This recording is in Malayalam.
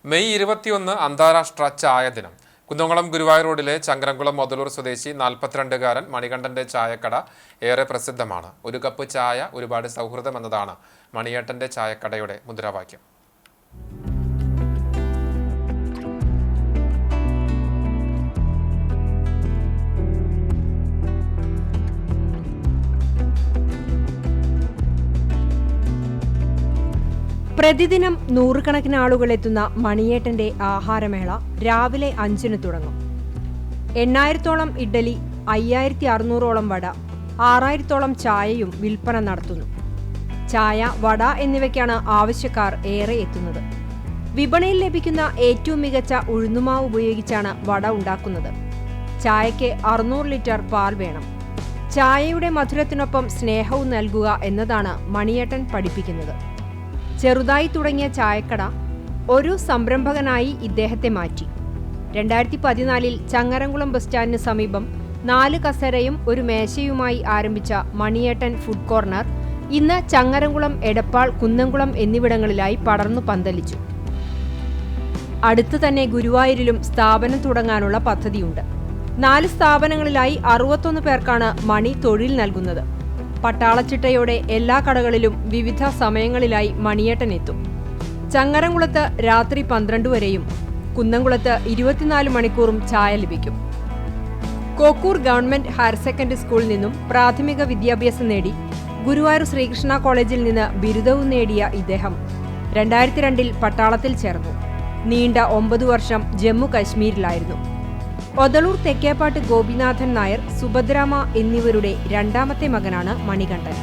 മെയ് 21 അന്താരാഷ്ട്ര ചായ ദിനം. കുന്നംകുളം ഗുരുവായൂർ റോഡിലെ ചങ്കരംകുളം മൊതലൂർ സ്വദേശി 42-കാരൻ മണികണ്ഠന്റെ ചായക്കട ഏറെ പ്രസിദ്ധമാണ്. ഒരു കപ്പ് ചായ ഒരുപാട് സൗഹൃദം എന്നതാണ് മണിയേട്ടന്റെ ചായക്കടയുടെ മുദ്രാവാക്യം. പ്രതിദിനം നൂറുകണക്കിന് ആളുകൾ എത്തുന്ന മണിയേട്ടന്റെ ആഹാരമേള രാവിലെ 5-ന് തുടങ്ങും. 8,000-ഓളം ഇഡ്ഡലി, 5,600-ഓളം വട, 6,000-ഓളം ചായയും വിൽപ്പന നടത്തുന്നു. ചായ, വട എന്നിവയ്ക്കാണ് ആവശ്യക്കാർ ഏറെ എത്തുന്നത്. വിപണിയിൽ ലഭിക്കുന്ന ഏറ്റവും മികച്ച ഉഴുന്നുമാവ് ഉപയോഗിച്ചാണ് വട ഉണ്ടാക്കുന്നത്. ചായയ്ക്ക് 600 ലിറ്റർ പാൽ വേണം. ചായയുടെ മധുരത്തിനൊപ്പം സ്നേഹവും നൽകുക എന്നതാണ് മണിയേട്ടൻ പഠിപ്പിക്കുന്നത്. ചെറുതായി തുടങ്ങിയ ചായക്കട ഒരു സംരംഭകനായി ഇദ്ദേഹത്തെ മാറ്റി. 2014-ൽ ചങ്ങരംകുളം ബസ് സ്റ്റാൻഡിന് സമീപം 4 കസേരയും ഒരു മേശയുമായി ആരംഭിച്ച മണിയേട്ടൻ ഫുഡ് കോർണർ ഇന്ന് ചങ്ങരംകുളം, എടപ്പാൾ, കുന്നംകുളം എന്നിവിടങ്ങളിലായി പടർന്നു പന്തലിച്ചു. അടുത്തു തന്നെ ഗുരുവായൂരിലും സ്ഥാപനം തുടങ്ങാനുള്ള പദ്ധതിയുണ്ട്. 4 സ്ഥാപനങ്ങളിലായി 61 പേർക്കാണ് മണി തൊഴിൽ നൽകുന്നത്. പട്ടാളച്ചിട്ടയോടെ എല്ലാ കടകളിലും വിവിധ സമയങ്ങളിലായി മണിയേട്ടൻ എത്തും. ചങ്ങരംകുളത്ത് രാത്രി 12 വരെയും കുന്നംകുളത്ത് 24 മണിക്കൂറും ചായ ലഭിക്കും. കോക്കൂർ ഗവൺമെന്റ് ഹയർ സെക്കൻഡറി സ്കൂളിൽ നിന്നും പ്രാഥമിക വിദ്യാഭ്യാസം നേടി ഗുരുവായൂർ ശ്രീകൃഷ്ണ കോളേജിൽ നിന്ന് ബിരുദവും നേടിയ ഇദ്ദേഹം 2002-ൽ പട്ടാളത്തിൽ ചേർന്നു. നീണ്ട 9 വർഷം ജമ്മു കശ്മീരിലായിരുന്നു. ഒതളൂർ തെക്കേപ്പാട്ട് ഗോപിനാഥൻ നായർ, സുഭദ്രാമ എന്നിവരുടെ 2ാമത്തെ മകനാണ് മണികണ്ഠൻ.